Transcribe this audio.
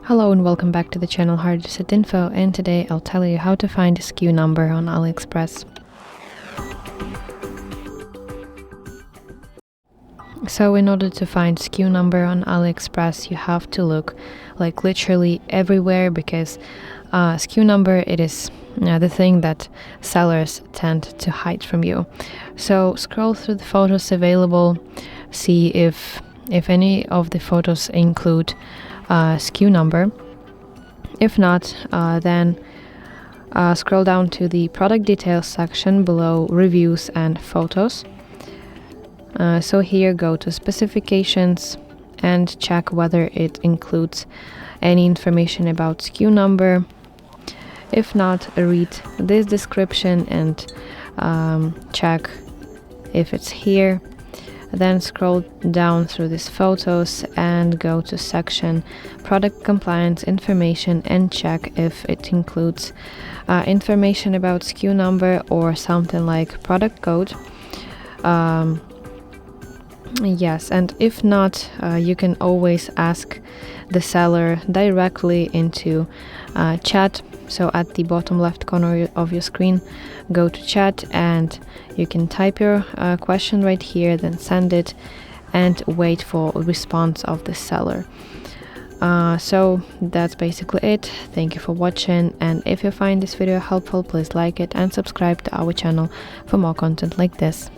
Hello and welcome back to the channel hardreset.info, and today I'll tell you how to find a SKU number on AliExpress. So in order to find SKU number on AliExpress, you have to look like literally everywhere, because SKU number, it is the thing that sellers tend to hide from you. So scroll through the photos available, see if any of the photos include SKU number. If not, then scroll down to the product details section below reviews and photos. So here go to specifications and check whether it includes any information about SKU number. If not, read this description and check if it's here. Then scroll down through these photos and go to section product compliance information and check if it includes information about SKU number or something like product code. Yes, and if not, you can always ask the seller directly into chat. So at the bottom left corner of your screen, go to chat and you can type your question right here, then send it and wait for a response of the seller. So that's basically it. Thank you for watching, and if you find this video helpful, please like it and subscribe to our channel for more content like this.